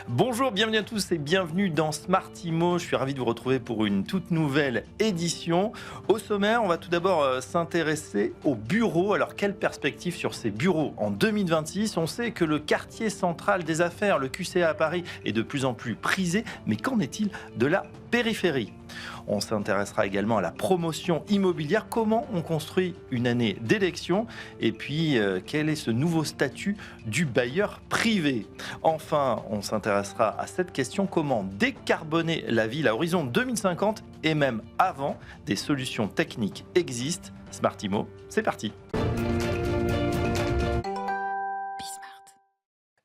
Bonjour, bienvenue à tous et bienvenue dans Smart Imo. Je suis ravi de vous retrouver pour une toute nouvelle édition. Au sommaire, on va tout d'abord s'intéresser aux bureaux. Alors, quelle perspective sur ces bureaux en 2026? On sait que le quartier central des affaires, le QCA à Paris, est de plus en plus prisé. Mais qu'en est-il de la périphérie? On s'intéressera également à la promotion immobilière. Comment on construit une année d'élection? Et puis, quel est ce nouveau statut du bailleur privé? Enfin, on s'intéressera à cette question: comment décarboner la ville à horizon 2050 et même avant? Des solutions techniques existent. Smart Imo, c'est parti.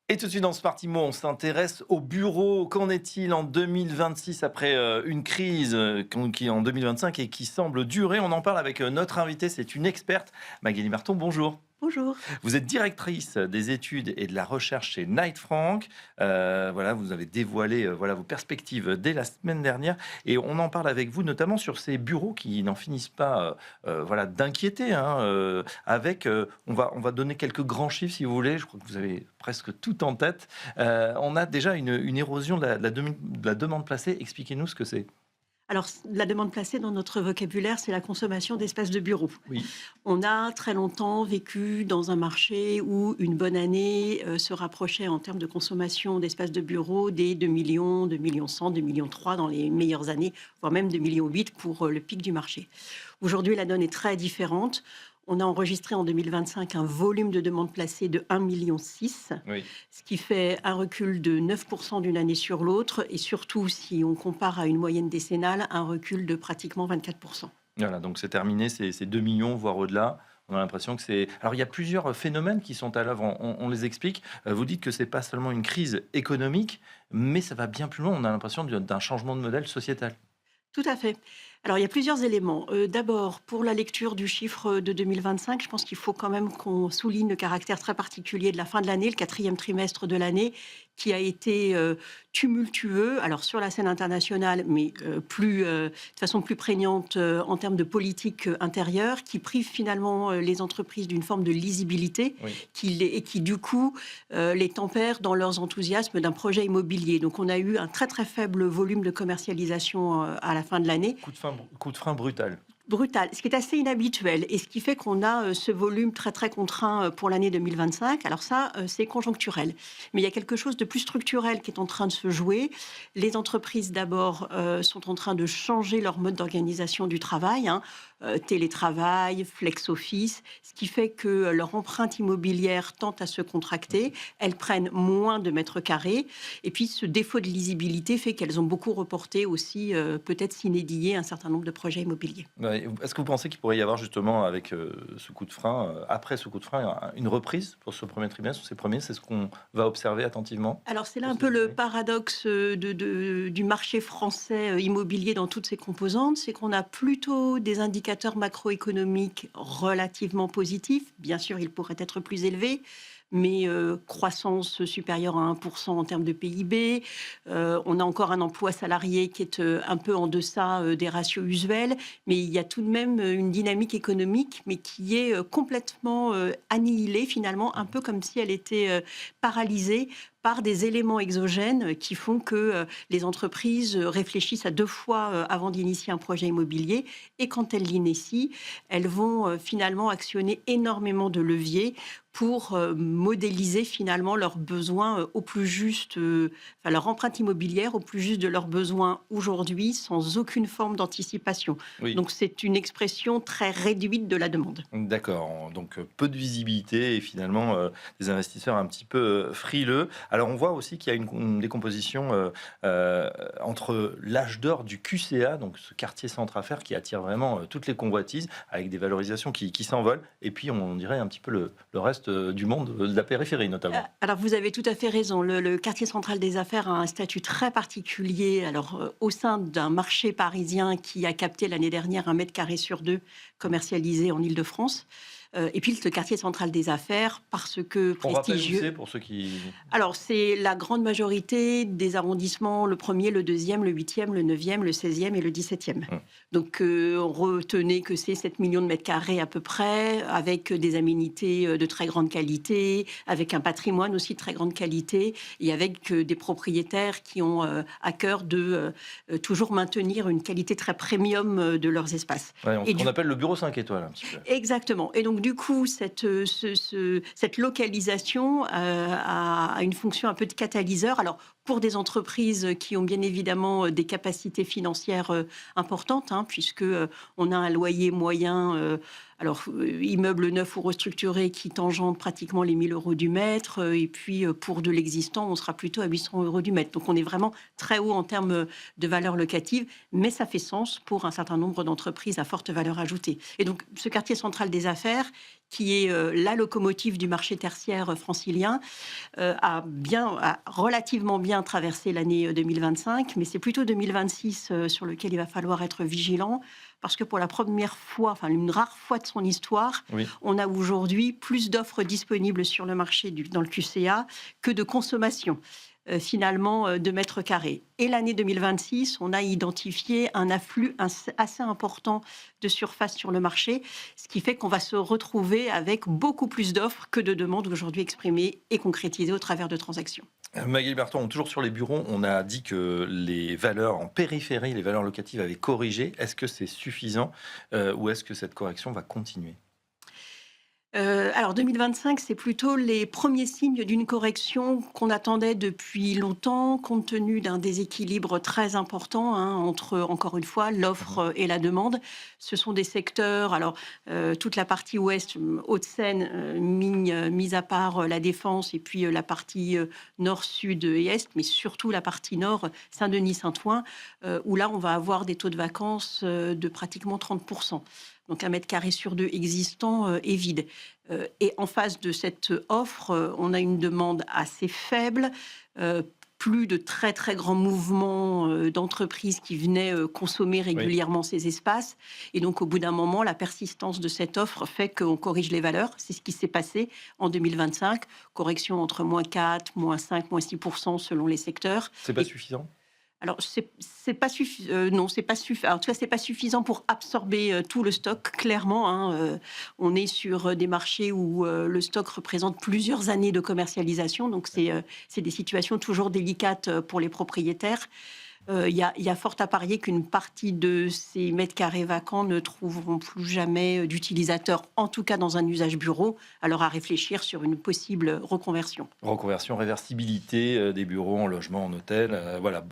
Et tout de suite dans Smart Imo, on s'intéresse au bureau. Qu'en est-il en 2026 après une crise qui en 2025 et qui semble durer? On en parle avec notre invitée, c'est une experte, Magali Marton, bonjour. Bonjour. Vous êtes directrice des études et de la recherche chez Knight Frank. Voilà, vous avez dévoilé voilà, vos perspectives dès la semaine dernière. Et on en parle avec vous, notamment sur ces bureaux qui n'en finissent pas voilà, d'inquiéter. On va donner quelques grands chiffres, si vous voulez. Je crois que vous avez presque tout en tête. On a déjà une érosion de la demande placée. Expliquez-nous ce que c'est. Alors, la demande placée dans notre vocabulaire, c'est la consommation d'espaces de bureau. Oui. On a très longtemps vécu dans un marché où une bonne année se rapprochait en termes de consommation d'espaces de bureau des 2 millions, 2 millions 100, 2 millions 3 dans les meilleures années, voire même 2 millions 8 pour le pic du marché. Aujourd'hui, la donne est très différente. On a enregistré en 2025 un volume de demandes placées de 1,6 million, Oui. ce qui fait un recul de 9% d'une année sur l'autre, et surtout, si on compare à une moyenne décennale, un recul de pratiquement 24%. Voilà, donc c'est terminé, c'est 2 millions, voire au-delà. On a l'impression que c'est... Alors, il y a plusieurs phénomènes qui sont à l'œuvre, on les explique. Vous dites que c'est pas seulement une crise économique, mais ça va bien plus loin. On a l'impression d'un changement de modèle sociétal. Tout à fait. Alors, il y a plusieurs éléments. D'abord, pour la lecture du chiffre de 2025, je pense qu'il faut quand même qu'on souligne le caractère très particulier de la fin de l'année, le quatrième trimestre de l'année, qui a été tumultueux, alors sur la scène internationale, mais de façon plus prégnante en termes de politique intérieure, qui prive finalement les entreprises d'une forme de lisibilité Oui. et qui, du coup, les tempère dans leurs enthousiasmes d'un projet immobilier. Donc, on a eu un très, très faible volume de commercialisation à la fin de l'année. Coup de frein brutal. Brutal, ce qui est assez inhabituel et ce qui fait qu'on a ce volume très très contraint pour l'année 2025. Alors ça, c'est conjoncturel. Mais il y a quelque chose de plus structurel qui est en train de se jouer. Les entreprises d'abord sont en train de changer leur mode d'organisation du travail, télétravail, flex office, ce qui fait que leur empreinte immobilière tend à se contracter. Elles prennent moins de mètres carrés. Et puis ce défaut de lisibilité fait qu'elles ont beaucoup reporté aussi, peut-être s'inédier un certain nombre de projets immobiliers. Ouais, est-ce que vous pensez qu'il pourrait y avoir justement, avec ce coup de frein, après ce coup de frein, une reprise pour ce premier trimestre ou ces premiers? C'est ce qu'on va observer attentivement? Alors c'est là Pour un ces peu le derniers. paradoxe du marché français immobilier dans toutes ses composantes, c'est qu'on a plutôt des indicateurs macroéconomiques relativement positifs. Bien sûr, ils pourraient être plus élevés, mais croissance supérieure à 1% en termes de PIB. On a encore un emploi salarié qui est un peu en deçà des ratios usuels, mais il y a tout de même une dynamique économique, mais qui est complètement annihilée finalement, un peu comme si elle était paralysée par des éléments exogènes qui font que les entreprises réfléchissent à deux fois avant d'initier un projet immobilier. Et quand elles l'initient, elles vont finalement actionner énormément de leviers pour modéliser finalement leurs besoins au plus juste, leur empreinte immobilière au plus juste de leurs besoins aujourd'hui, sans aucune forme d'anticipation. Oui. Donc c'est une expression très réduite de la demande. D'accord, donc peu de visibilité et finalement des investisseurs un petit peu frileux. Alors on voit aussi qu'il y a une décomposition entre l'âge d'or du QCA, donc ce quartier centre affaires qui attire vraiment toutes les convoitises, avec des valorisations qui s'envolent, et puis on dirait un petit peu le reste du monde, de la périphérie notamment. Alors vous avez tout à fait raison. Le quartier central des affaires a un statut très particulier. Alors au sein d'un marché parisien qui a capté l'année dernière 1 mètre carré sur 2 commercialisé en Île-de-France. Et puis le quartier central des affaires, parce que On rappelle où prestigieux. c'est pour ceux qui... Alors, c'est la grande majorité des arrondissements, le 1er, le 2e, le 8e, le 9e, le 16e et le 17e. Donc, retenez que c'est 7 millions de mètres carrés à peu près, avec des aménités de très grande qualité, avec un patrimoine aussi de très grande qualité, et avec des propriétaires qui ont à cœur de toujours maintenir une qualité très premium de leurs espaces. Ouais, Et ce qu'on appelle le bureau 5 étoiles, un petit peu. Exactement. Et donc, du coup, cette localisation a une fonction un peu de catalyseur. Alors, pour des entreprises qui ont bien évidemment des capacités financières importantes, puisque on a un loyer moyen, immeuble neuf ou restructuré qui tangente pratiquement les 1 000 euros du mètre, et puis pour de l'existant, on sera plutôt à 800 euros du mètre. Donc, on est vraiment très haut en termes de valeur locative, mais ça fait sens pour un certain nombre d'entreprises à forte valeur ajoutée. Et donc, ce quartier central des affaires, qui est la locomotive du marché tertiaire francilien, a relativement bien traversé l'année 2025, mais c'est plutôt 2026 sur lequel il va falloir être vigilant, parce que pour la première fois, enfin une rare fois de son histoire, on a aujourd'hui plus d'offres disponibles sur le marché dans le QCA que de consommation. Finalement de mètres carrés. Et l'année 2026, on a identifié un afflux assez important de surface sur le marché, ce qui fait qu'on va se retrouver avec beaucoup plus d'offres que de demandes aujourd'hui exprimées et concrétisées au travers de transactions. Magali Marton, toujours sur les bureaux, on a dit que les valeurs en périphérie, les valeurs locatives avaient corrigé. Est-ce que c'est suffisant ou est-ce que cette correction va continuer ? Alors 2025, c'est plutôt les premiers signes d'une correction qu'on attendait depuis longtemps, compte tenu d'un déséquilibre très important entre, encore une fois, l'offre et la demande. Ce sont des secteurs, toute la partie ouest, Hauts-de-Seine, mis à part la Défense, et puis la partie nord, sud et est, mais surtout la partie nord, Saint-Denis, Saint-Ouen, où là, on va avoir des taux de vacances de pratiquement 30%. Donc 1 mètre carré sur 2 existant est vide. Et en face de cette offre, on a une demande assez faible, plus de très très grands mouvements d'entreprises qui venaient consommer régulièrement ces espaces. Et donc au bout d'un moment, la persistance de cette offre fait qu'on corrige les valeurs. C'est ce qui s'est passé en 2025. Correction entre -4, -5, -6% selon les secteurs. C'est pas suffisant ? Alors, c'est pas suffisant. Non, c'est pas suffisant. En tout cas, c'est pas suffisant pour absorber tout le stock. Clairement, on est sur des marchés où le stock représente plusieurs années de commercialisation. Donc, c'est des situations toujours délicates pour les propriétaires. Il y a fort à parier qu'une partie de ces mètres carrés vacants ne trouveront plus jamais d'utilisateurs, en tout cas dans un usage bureau. Alors à réfléchir sur une possible reconversion. Reconversion, réversibilité des bureaux en logement, en hôtel. Voilà,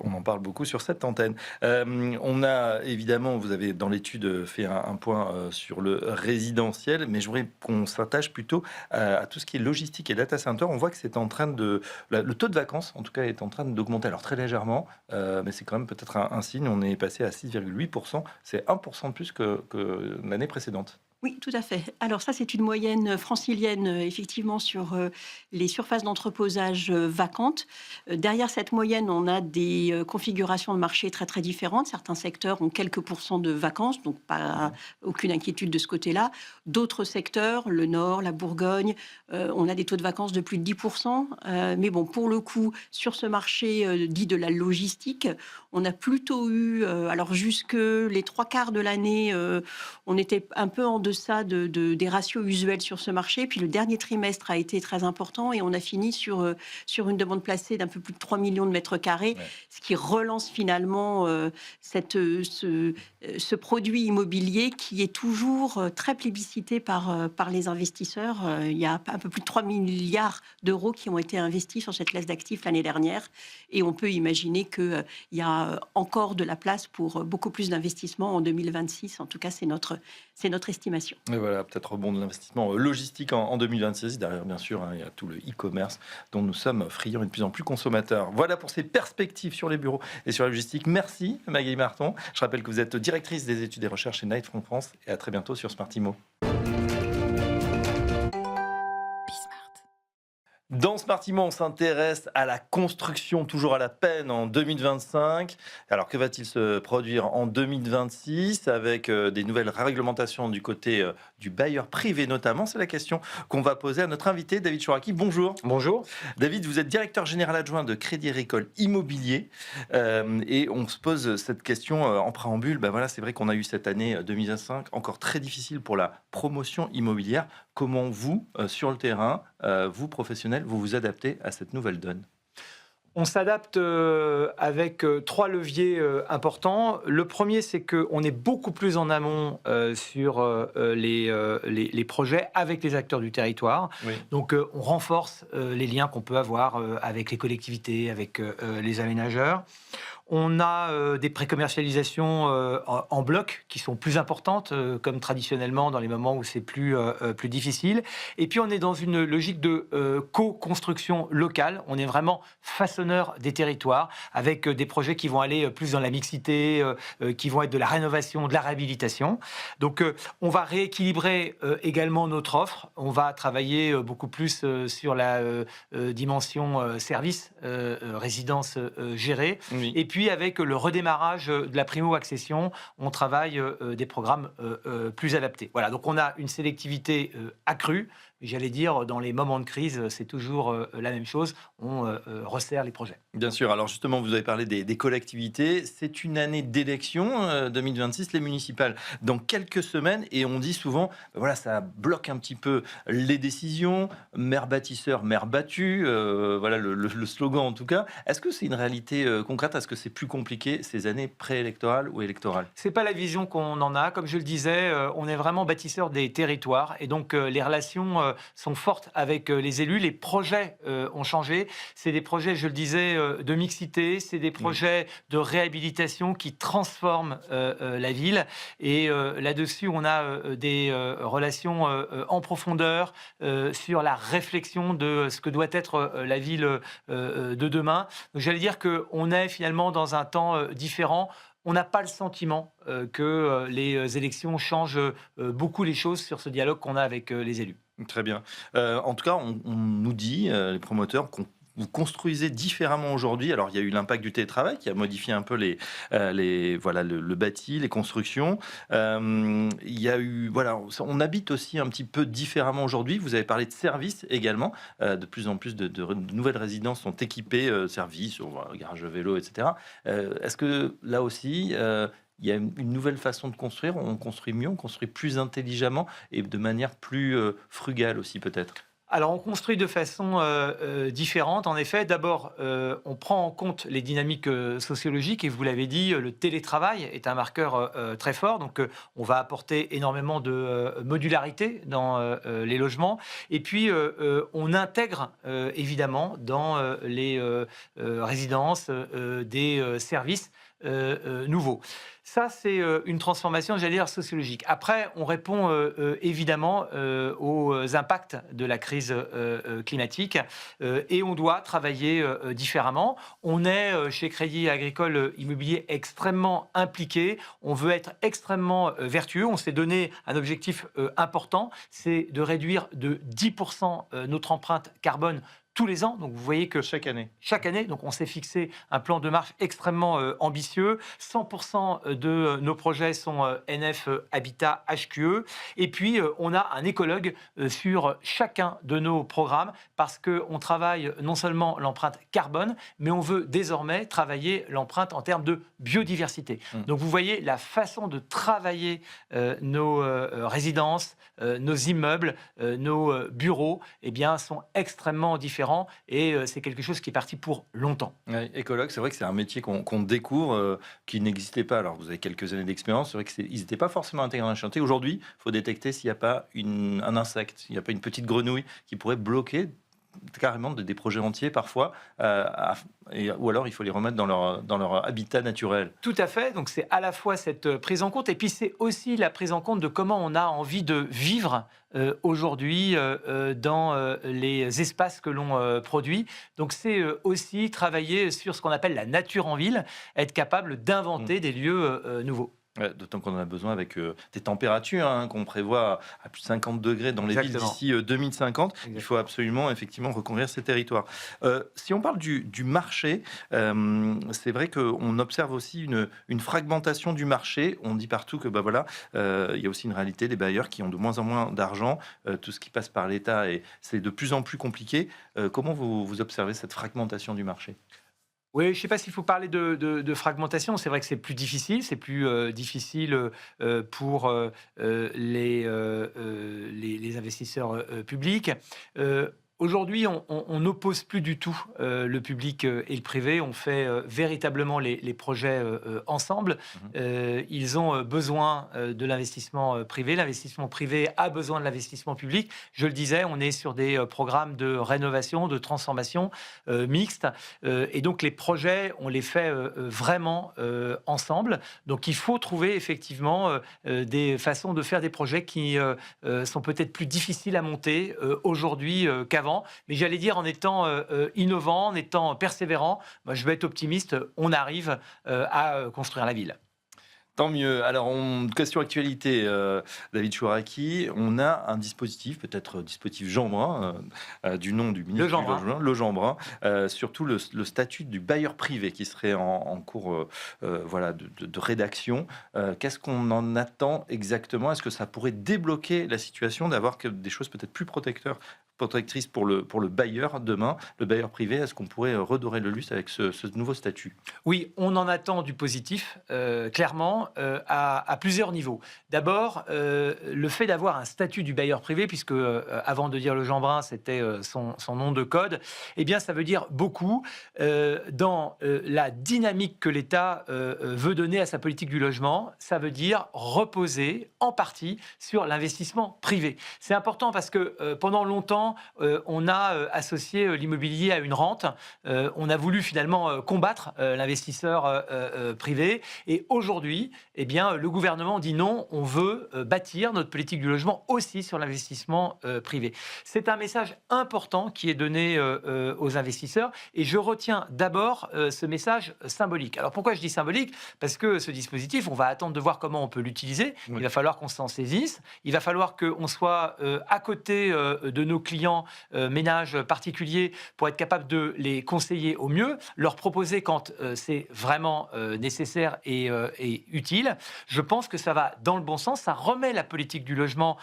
on en parle beaucoup sur cette antenne. On a évidemment, vous avez dans l'étude fait un point sur le résidentiel, mais je voudrais qu'on s'attache plutôt à tout ce qui est logistique et data center. On voit que c'est en train le taux de vacances, en tout cas, est en train d'augmenter. Alors très légèrement. Mais c'est quand même peut-être un signe. On est passé à 6,8%. C'est 1% de plus que l'année précédente. Oui, tout à fait. Alors ça, c'est une moyenne francilienne, effectivement, sur les surfaces d'entreposage vacantes. Derrière cette moyenne, on a des configurations de marché très, très différentes. Certains secteurs ont quelques pourcents de vacances, donc aucune inquiétude de ce côté-là. D'autres secteurs, le Nord, la Bourgogne, on a des taux de vacances de plus de 10%. Mais bon, pour le coup, sur ce marché dit de la logistique, on a plutôt eu, jusque les 3/4 de l'année, on était un peu en deçà des ratios usuels sur ce marché. Puis le dernier trimestre a été très important et on a fini sur une demande placée d'un peu plus de 3 millions de mètres carrés, ce qui relance finalement ce produit immobilier qui est toujours très plébiscité par les investisseurs. Il y a un peu plus de 3 milliards d'euros qui ont été investis sur cette classe d'actifs l'année dernière et on peut imaginer qu'il y a encore de la place pour beaucoup plus d'investissements en 2026. En tout cas, c'est notre estimation. Et voilà, peut-être rebond de l'investissement logistique en 2026. Derrière, bien sûr, il y a tout le e-commerce dont nous sommes friands et de plus en plus consommateurs. Voilà pour ces perspectives sur les bureaux et sur la logistique. Merci Magali Marton. Je rappelle que vous êtes directrice des études et recherches chez Knight Frank France et à très bientôt sur Smart Imo. Dans Smart Imo, on s'intéresse à la construction toujours à la peine en 2025. Alors que va-t-il se produire en 2026 avec des nouvelles réglementations du côté du bailleur privé notamment? C'est la question qu'on va poser à notre invité David Chouraki. Bonjour. Bonjour. David, vous êtes directeur général adjoint de Crédit Agricole Immobilier et on se pose cette question en préambule. Ben voilà, c'est vrai qu'on a eu cette année 2025 encore très difficile pour la promotion immobilière. Comment vous, sur le terrain, vous professionnels, vous vous adaptez à cette nouvelle donne? On s'adapte avec trois leviers importants. Le premier, c'est qu'on est beaucoup plus en amont sur les projets avec les acteurs du territoire. Oui. Donc, on renforce les liens qu'on peut avoir avec les collectivités, avec les aménageurs. On a des précommercialisations en bloc qui sont plus importantes, comme traditionnellement dans les moments où c'est plus difficile. Et puis, on est dans une logique de co-construction locale. On est vraiment façonneur des territoires avec des projets qui vont aller plus dans la mixité, qui vont être de la rénovation, de la réhabilitation. Donc, on va rééquilibrer également notre offre. On va travailler beaucoup plus sur la dimension service, résidence gérée. Oui. Et puis, avec le redémarrage de la primo-accession, on travaille des programmes plus adaptés. Voilà, donc on a une sélectivité accrue. J'allais dire, dans les moments de crise, c'est toujours la même chose. On resserre les projets. Bien sûr. Alors justement, vous avez parlé des collectivités. C'est une année d'élection, 2026, les municipales, dans quelques semaines. Et on dit souvent, voilà, ça bloque un petit peu les décisions. Maire bâtisseur, maire battu. Voilà le slogan en tout cas. Est-ce que c'est une réalité concrète? Est-ce que c'est plus compliqué ces années préélectorales ou électorales? C'est pas la vision qu'on en a. Comme je le disais, on est vraiment bâtisseur des territoires. Et donc, les relations sont fortes avec les élus. Les projets ont changé. C'est des projets, je le disais, de mixité. C'est des projets de réhabilitation qui transforment la ville. Et là-dessus, on a des relations en profondeur sur la réflexion de ce que doit être la ville de demain. Donc, j'allais dire qu'on est finalement dans un temps différent. On n'a pas le sentiment que les élections changent beaucoup les choses sur ce dialogue qu'on a avec les élus. Très bien. En tout cas, on nous dit, les promoteurs, qu'on vous construisez différemment aujourd'hui. Alors, il y a eu l'impact du télétravail qui a modifié un peu voilà, le bâti, les constructions. Il y a eu, voilà, on habite aussi un petit peu différemment aujourd'hui. Vous avez parlé de services également. De plus en plus de nouvelles résidences sont équipées, services, garage vélo, etc. Est-ce que là aussi, il y a une nouvelle façon de construire? On construit mieux, on construit plus intelligemment et de manière plus frugale aussi peut-être? Alors, on construit de façon différente. En effet, d'abord, on prend en compte les dynamiques sociologiques. Et vous l'avez dit, le télétravail est un marqueur très fort. Donc, on va apporter énormément de modularité dans les logements. Et puis, on intègre évidemment dans les résidences des services nouveaux. Ça, c'est une transformation, j'allais dire, sociologique. Après, on répond évidemment aux impacts de la crise climatique et on doit travailler différemment. On est, chez Crédit Agricole Immobilier, extrêmement impliqué. On veut être extrêmement vertueux. On s'est donné un objectif important, c'est de réduire de 10% notre empreinte carbone tous les ans. Donc, vous voyez que Chaque année. chaque année, donc on s'est fixé un plan de marche extrêmement ambitieux. 100% de nos projets sont NF Habitat HQE. Et puis, on a un écologue sur chacun de nos programmes parce qu'on travaille non seulement l'empreinte carbone, mais on veut désormais travailler l'empreinte en termes de biodiversité. Donc, vous voyez la façon de travailler nos résidences, nos immeubles, nos bureaux, eh bien, sont extrêmement différents et c'est quelque chose qui est parti pour longtemps. Ouais, écologue, c'est vrai que c'est un métier qu'on découvre, qui n'existait pas. Alors, vous avez quelques années d'expérience, c'est vrai qu'ils n'étaient pas forcément intégrés dans un chantier. Aujourd'hui, il faut détecter s'il n'y a pas un insecte, s'il n'y a pas une petite grenouille qui pourrait bloquer carrément des projets entiers parfois, ou alors il faut les remettre dans leur habitat naturel. Tout à fait, donc c'est à la fois cette prise en compte et puis c'est aussi la prise en compte de comment on a envie de vivre aujourd'hui dans les espaces que l'on produit. Donc c'est aussi travailler sur ce qu'on appelle la nature en ville, être capable d'inventer des lieux nouveaux. Ouais, d'autant qu'on en a besoin avec des températures qu'on prévoit à plus de 50 degrés dans les villes Exactement. d'ici 2050. Il Exactement. faut absolument, effectivement, reconquérir ces territoires. Si on parle du marché, c'est vrai qu'on observe aussi une fragmentation du marché. On dit partout que voilà, il y a aussi une réalité des bailleurs qui ont de moins en moins d'argent. Tout ce qui passe par l'État, et c'est de plus en plus compliqué. Comment vous observez cette fragmentation du marché? Oui, je ne sais pas s'il faut parler de fragmentation. C'est vrai que c'est plus difficile. C'est plus difficile pour les investisseurs publics. Aujourd'hui, on n'oppose plus du tout le public et le privé. On fait véritablement les projets ensemble. Ils ont besoin de l'investissement privé. L'investissement privé a besoin de l'investissement public. Je le disais, on est sur des programmes de rénovation, de transformation mixtes. Et donc, les projets, on les fait vraiment ensemble. Donc, il faut trouver effectivement des façons de faire des projets qui sont peut-être plus difficiles à monter aujourd'hui qu'avant. Mais j'allais dire, en étant innovant, en étant persévérant, moi, je vais être optimiste, on arrive à construire la ville. Tant mieux. Alors, question actualité, David Chouraqui, on a un dispositif, peut-être dispositif Jeanbrun, du nom du ministre Le Jeanbrun. du Logement, le Jeanbrun, surtout le statut du bailleur privé qui serait en cours voilà, de rédaction. Qu'est-ce qu'on en attend exactement? Est-ce que ça pourrait débloquer la situation d'avoir des choses peut-être plus protectrices pour le bailleur demain, le bailleur privé? Est-ce qu'on pourrait redorer le luxe avec ce nouveau statut? Oui, on en attend du positif, clairement, à plusieurs niveaux. D'abord, le fait d'avoir un statut du bailleur privé, puisque avant de dire le Jeanbrun, c'était son nom de code, eh bien, ça veut dire beaucoup dans la dynamique que l'État veut donner à sa politique du logement. Ça veut dire reposer en partie sur l'investissement privé. C'est important parce que pendant longtemps, on a associé l'immobilier à une rente. On a voulu finalement combattre l'investisseur privé. Et aujourd'hui, eh bien, le gouvernement dit non, on veut bâtir notre politique du logement aussi sur l'investissement privé. C'est un message important qui est donné aux investisseurs. Et je retiens d'abord ce message symbolique. Alors pourquoi je dis symbolique? Parce que ce dispositif, on va attendre de voir comment on peut l'utiliser. Oui. Il va falloir qu'on s'en saisisse. Il va falloir qu'on soit à côté de nos clients ménages particuliers pour être capable de les conseiller au mieux, leur proposer quand c'est vraiment nécessaire et utile. Je pense que ça va dans le bon sens. Ça remet la politique du logement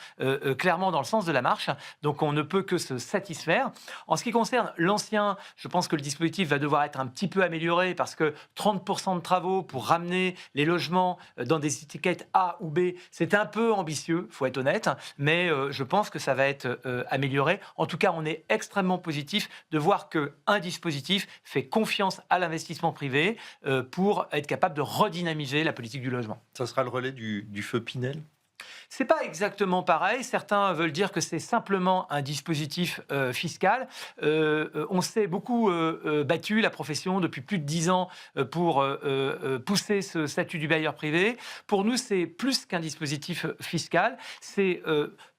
clairement dans le sens de la marche. Donc, on ne peut que se satisfaire. En ce qui concerne l'ancien, je pense que le dispositif va devoir être un petit peu amélioré parce que 30% de travaux pour ramener les logements dans des étiquettes A ou B, c'est un peu ambitieux, il faut être honnête, mais je pense que ça va être amélioré. En tout cas, on est extrêmement positif de voir qu'un dispositif fait confiance à l'investissement privé pour être capable de redynamiser la politique du logement. Ça sera le relais du feu Pinel? C'est pas exactement pareil. Certains veulent dire que c'est simplement un dispositif fiscal. On s'est beaucoup battu, la profession, depuis plus de 10 ans pour pousser ce statut du bailleur privé. Pour nous, c'est plus qu'un dispositif fiscal. C'est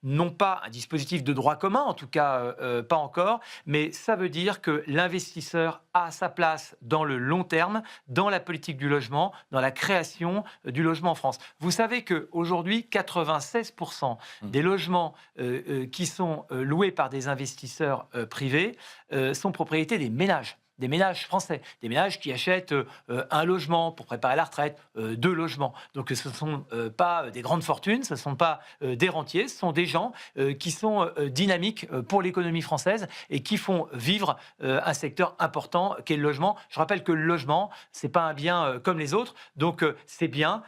non pas un dispositif de droit commun, en tout cas pas encore, mais ça veut dire que l'investisseur a sa place dans le long terme, dans la politique du logement, dans la création du logement en France. Vous savez qu'aujourd'hui, 96% des logements qui sont loués par des investisseurs privés sont propriétés des ménages français, des ménages qui achètent un logement pour préparer la retraite, 2 logements. Donc ce ne sont pas des grandes fortunes, ce ne sont pas des rentiers, ce sont des gens qui sont dynamiques pour l'économie française et qui font vivre un secteur important qu'est le logement. Je rappelle que le logement, ce n'est pas un bien comme les autres, donc c'est bien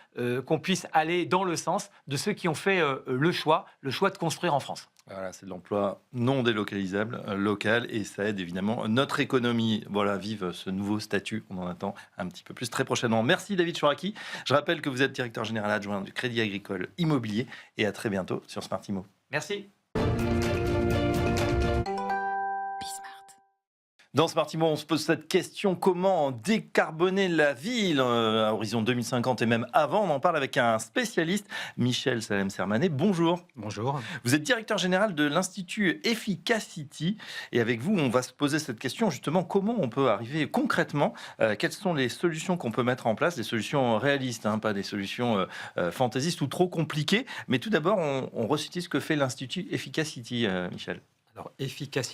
qu'on puisse aller dans le sens de ceux qui ont fait le choix de construire en France. Voilà, c'est de l'emploi non délocalisable, local, et ça aide évidemment notre économie. Voilà, vive ce nouveau statut, on en attend un petit peu plus très prochainement. Merci David Chouraqui. Je rappelle que vous êtes directeur général adjoint du Crédit Agricole Immobilier, et à très bientôt sur Smart Immo. Merci. Dans Smartimo, on se pose cette question, comment décarboner la ville à horizon 2050 et même avant. On en parle avec un spécialiste, Michel Salem-Sermanet. Bonjour. Bonjour. Vous êtes directeur général de l'Institut Efficacity. Et avec vous, on va se poser cette question, justement, comment on peut arriver concrètement, quelles sont les solutions qu'on peut mettre en place, des solutions réalistes, pas des solutions fantaisistes ou trop compliquées. Mais tout d'abord, on resitue ce que fait l'Institut Efficacity, Michel. Alors, efficace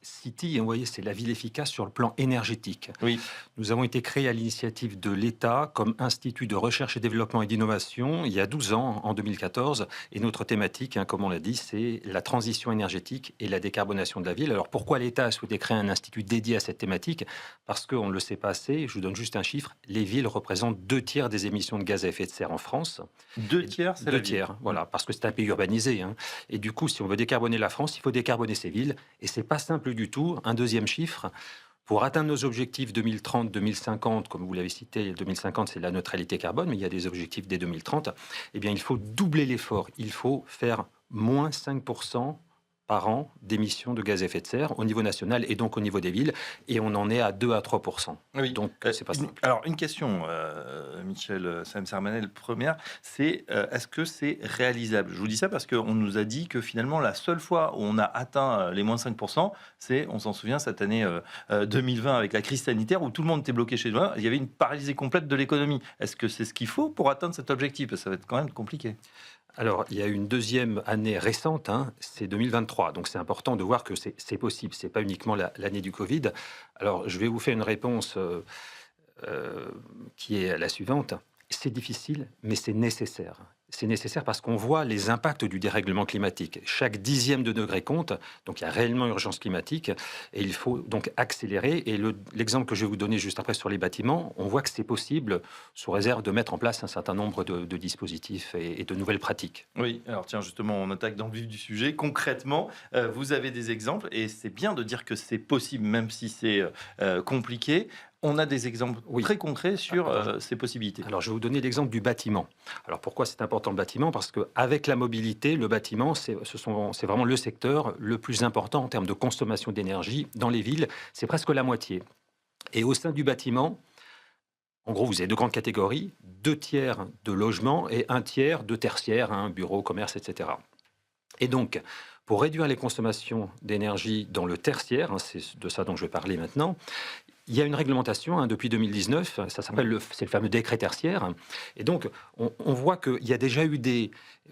city, vous voyez, c'est la ville efficace sur le plan énergétique. Oui. Nous avons été créés à l'initiative de l'État comme Institut de recherche et développement et d'innovation il y a 12 ans, en 2014. Et notre thématique, comme on l'a dit, c'est la transition énergétique et la décarbonation de la ville. Alors, pourquoi l'État a souhaité créer un institut dédié à cette thématique? Parce qu'on ne le sait pas assez, je vous donne juste un chiffre, les villes représentent 2/3 des émissions de gaz à effet de serre en France. 2/3, c'est la ville. 2/3, voilà, parce que c'est un pays urbanisé. Et du coup, si on veut décarboner la France, il faut décarboner ces villes. Et c'est pas simple du tout. Un deuxième chiffre, pour atteindre nos objectifs 2030-2050, comme vous l'avez cité, 2050, c'est la neutralité carbone, mais il y a des objectifs dès 2030, eh bien, il faut doubler l'effort. Il faut faire moins 5% par an d'émissions de gaz à effet de serre au niveau national et donc au niveau des villes. Et on en est à 2 à 3%. Oui. Donc, c'est pas simple. Alors, une question, Michel Salem-Sermanet, la première, c'est est-ce que c'est réalisable? Je vous dis ça parce qu'on nous a dit que finalement, la seule fois où on a atteint les moins 5%, c'est, on s'en souvient, cette année 2020 avec la crise sanitaire où tout le monde était bloqué chez soi. Il y avait une paralysie complète de l'économie. Est-ce que c'est ce qu'il faut pour atteindre cet objectif? Parce que ça va être quand même compliqué. Alors, il y a une deuxième année récente, c'est 2023. Donc, c'est important de voir que c'est possible. Ce n'est pas uniquement l'année du Covid. Alors, je vais vous faire une réponse qui est la suivante. C'est difficile, mais c'est nécessaire. C'est nécessaire parce qu'on voit les impacts du dérèglement climatique. Chaque dixième de degré compte, donc il y a réellement urgence climatique, et il faut donc accélérer. Et l'exemple que je vais vous donner juste après sur les bâtiments, on voit que c'est possible, sous réserve de mettre en place un certain nombre de dispositifs et de nouvelles pratiques. Oui, alors tiens, justement, on attaque dans le vif du sujet. Concrètement, vous avez des exemples, et c'est bien de dire que c'est possible, même si c'est compliqué. On a des exemples très concrets sur ces possibilités. Alors, je vais vous donner l'exemple du bâtiment. Alors, pourquoi c'est important le bâtiment? Parce qu'avec la mobilité, le bâtiment, c'est vraiment le secteur le plus important en termes de consommation d'énergie dans les villes. C'est presque la moitié. Et au sein du bâtiment, en gros, vous avez deux grandes catégories, 2/3 de logements et 1/3 de tertiaire, bureaux, commerce, etc. Et donc, pour réduire les consommations d'énergie dans le tertiaire, c'est de ça dont je vais parler maintenant, il y a une réglementation depuis 2019, ça s'appelle c'est le fameux décret tertiaire. Et donc, on voit qu'il y a déjà eu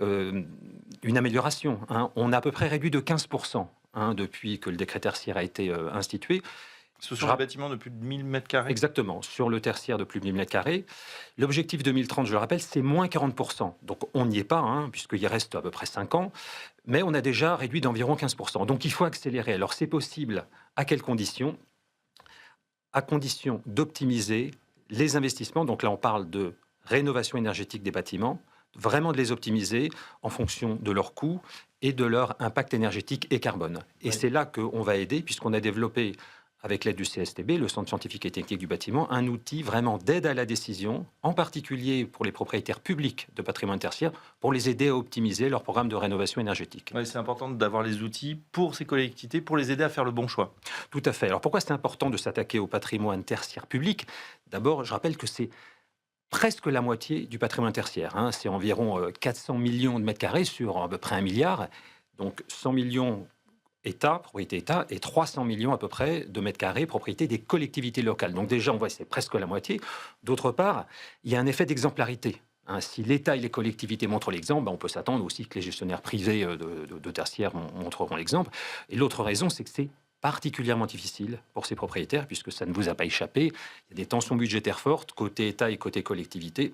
une amélioration. On a à peu près réduit de 15% depuis que le décret tertiaire a été institué. Ce sont des bâtiments de plus de 1000 m². Exactement, sur le tertiaire de plus de 1000 m². L'objectif 2030, je le rappelle, c'est moins 40%. Donc on n'y est pas, puisqu'il reste à peu près 5 ans, mais on a déjà réduit d'environ 15%. Donc il faut accélérer. Alors c'est possible, à quelles conditions? À condition d'optimiser les investissements. Donc là, on parle de rénovation énergétique des bâtiments, vraiment de les optimiser en fonction de leur coût et de leur impact énergétique et carbone. Et c'est là qu'on va aider, puisqu'on a développé, avec l'aide du CSTB, le Centre scientifique et technique du bâtiment, un outil vraiment d'aide à la décision, en particulier pour les propriétaires publics de patrimoine tertiaire, pour les aider à optimiser leur programme de rénovation énergétique. Oui, c'est important d'avoir les outils pour ces collectivités, pour les aider à faire le bon choix. Tout à fait. Alors pourquoi c'est important de s'attaquer au patrimoine tertiaire public? D'abord, je rappelle que c'est presque la moitié du patrimoine tertiaire. C'est environ 400 millions de mètres carrés sur à peu près 1 milliard. Donc 100 millions État, propriété État, et 300 millions à peu près de mètres carrés, propriété des collectivités locales. Donc déjà, on voit que c'est presque la moitié. D'autre part, il y a un effet d'exemplarité. Si l'État et les collectivités montrent l'exemple, on peut s'attendre aussi que les gestionnaires privés de tertiaire montreront l'exemple. Et l'autre raison, c'est que c'est particulièrement difficile pour ces propriétaires, puisque ça ne vous a pas échappé. Il y a des tensions budgétaires fortes, côté État et côté collectivité.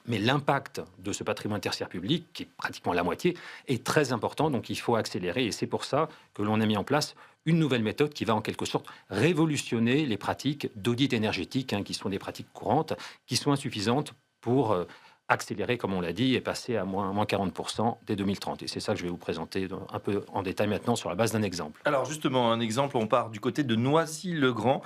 Mais l'impact de ce patrimoine tertiaire public, qui est pratiquement la moitié, est très important. Donc il faut accélérer. Et c'est pour ça que l'on a mis en place une nouvelle méthode qui va en quelque sorte révolutionner les pratiques d'audit énergétique, qui sont des pratiques courantes, qui sont insuffisantes pour accélérer, comme on l'a dit, et passer à moins 40% dès 2030. Et c'est ça que je vais vous présenter un peu en détail maintenant sur la base d'un exemple. Alors justement, un exemple, on part du côté de Noisy-le-Grand,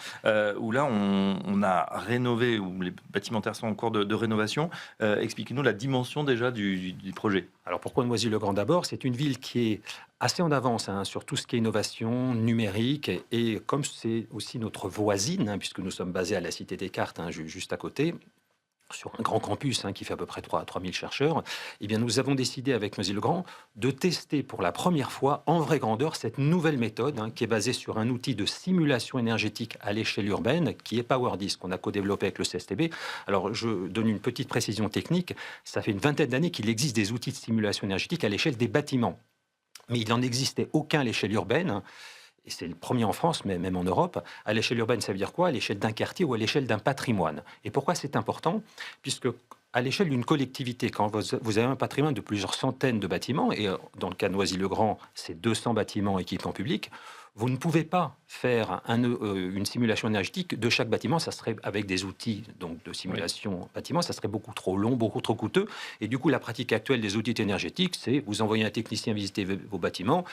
où là, on a rénové, où les bâtiments tertiaires sont en cours de rénovation. Expliquez-nous la dimension déjà du projet. Alors pourquoi Noisy-le-Grand d'abord? C'est une ville qui est assez en avance sur tout ce qui est innovation numérique. Et comme c'est aussi notre voisine, puisque nous sommes basés à la Cité des Cartes, juste à côté, sur un grand campus qui fait à peu près 3000 chercheurs, eh bien, nous avons décidé avec Noisy-le-Grand de tester pour la première fois en vraie grandeur cette nouvelle méthode qui est basée sur un outil de simulation énergétique à l'échelle urbaine qui est PowerDis, qu'on a co-développé avec le CSTB. Alors, je donne une petite précision technique. Ça fait une vingtaine d'années qu'il existe des outils de simulation énergétique à l'échelle des bâtiments. Mais il n'en existait aucun à l'échelle urbaine. Et c'est le premier en France, mais même en Europe. À l'échelle urbaine, ça veut dire quoi? À l'échelle d'un quartier ou à l'échelle d'un patrimoine. Et pourquoi c'est important? Puisque à l'échelle d'une collectivité, quand vous avez un patrimoine de plusieurs centaines de bâtiments, et dans le cas de Noisy-le-Grand, c'est 200 bâtiments équipements publics, vous ne pouvez pas faire une simulation énergétique de chaque bâtiment. Ça serait avec des outils donc, de simulation bâtiment, ça serait beaucoup trop long, beaucoup trop coûteux. Et du coup, la pratique actuelle des outils énergétiques, c'est vous envoyez un technicien visiter vos bâtiments.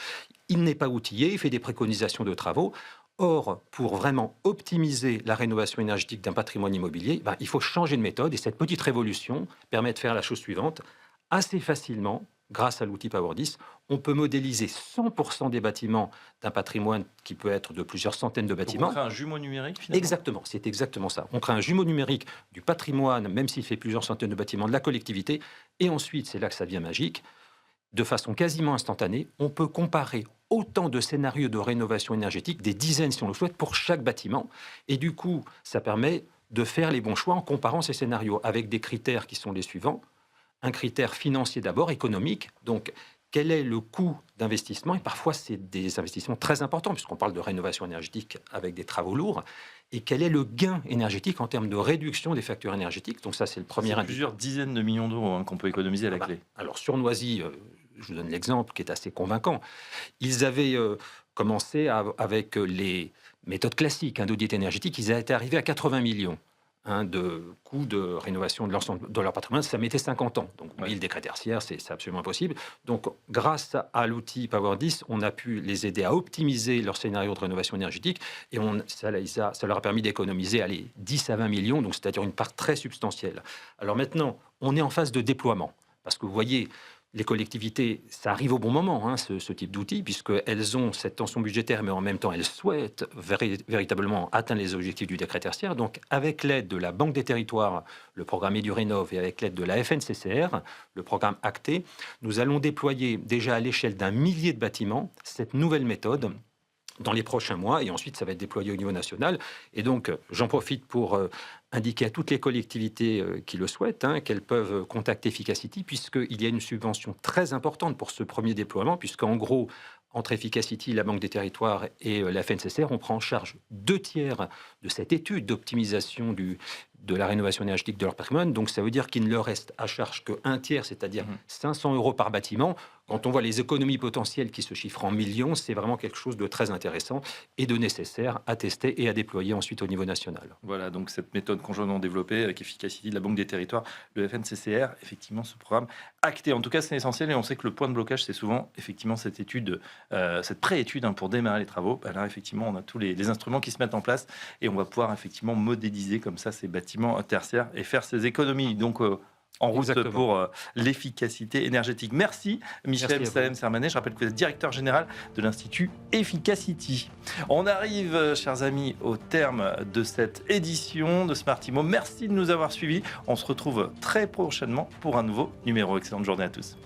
Il n'est pas outillé, il fait des préconisations de travaux. Or, pour vraiment optimiser la rénovation énergétique d'un patrimoine immobilier, il faut changer de méthode. Et cette petite révolution permet de faire la chose suivante. Assez facilement, grâce à l'outil PowerDis, on peut modéliser 100% des bâtiments d'un patrimoine qui peut être de plusieurs centaines de bâtiments. Donc on crée un jumeau numérique, finalement? Exactement, c'est exactement ça. On crée un jumeau numérique du patrimoine, même s'il fait plusieurs centaines de bâtiments, de la collectivité. Et ensuite, c'est là que ça devient magique, de façon quasiment instantanée, on peut comparer autant de scénarios de rénovation énergétique, des dizaines si on le souhaite, pour chaque bâtiment. Et du coup, ça permet de faire les bons choix en comparant ces scénarios avec des critères qui sont les suivants. Un critère financier d'abord, économique. Donc, quel est le coût d'investissement? Et parfois, c'est des investissements très importants, puisqu'on parle de rénovation énergétique avec des travaux lourds. Et quel est le gain énergétique en termes de réduction des factures énergétiques? Donc ça, c'est le premier indice. Plusieurs dizaines de millions d'euros qu'on peut économiser à la clé. Alors, sur Noisy, je vous donne l'exemple qui est assez convaincant. Ils avaient commencé avec les méthodes classiques d'audit énergétique. Ils étaient arrivés à 80 millions. De coûts de rénovation de l'ensemble de leur patrimoine, ça mettait 50 ans. Donc, le décret tertiaire, c'est absolument impossible. Donc, grâce à l'outil PowerDis, on a pu les aider à optimiser leur scénario de rénovation énergétique et ça leur a permis d'économiser 10 à 20 millions, donc c'est-à-dire une part très substantielle. Alors maintenant, on est en phase de déploiement. Parce que vous voyez, les collectivités, ça arrive au bon moment, ce type d'outils, puisqu'elles ont cette tension budgétaire, mais en même temps, elles souhaitent véritablement atteindre les objectifs du décret tertiaire. Donc, avec l'aide de la Banque des Territoires, le programme EduRénov, et avec l'aide de la FNCCR, le programme ACTE, nous allons déployer déjà à l'échelle d'1 millier de bâtiments cette nouvelle méthode dans les prochains mois, et ensuite ça va être déployé au niveau national. Et donc, j'en profite pour indiquer à toutes les collectivités qui le souhaitent qu'elles peuvent contacter Efficacity, puisqu'il y a une subvention très importante pour ce premier déploiement, puisqu'en gros, entre Efficacity, la Banque des Territoires et la FNCCR, on prend en charge 2/3 de cette étude d'optimisation de la rénovation énergétique de leur patrimoine. Donc, ça veut dire qu'il ne leur reste à charge qu'un tiers, c'est-à-dire 500 € par bâtiment. Quand on voit les économies potentielles qui se chiffrent en millions, c'est vraiment quelque chose de très intéressant et de nécessaire à tester et à déployer ensuite au niveau national. Voilà, donc cette méthode conjointement développée avec Efficacity de la Banque des Territoires, le FNCCR, effectivement, ce programme acté. En tout cas, c'est essentiel et on sait que le point de blocage, c'est souvent effectivement cette étude, cette pré-étude pour démarrer les travaux. Là, effectivement, on a tous les instruments qui se mettent en place et on va pouvoir effectivement modéliser comme ça ces bâtiments tertiaires et faire ces économies. Donc, en route pour l'efficacité énergétique. Merci Michel Salem-Sermanet. Je rappelle que vous êtes directeur général de l'Institut Efficacity. On arrive, chers amis, au terme de cette édition de Smart Immo. Merci de nous avoir suivis. On se retrouve très prochainement pour un nouveau numéro. Excellente journée à tous.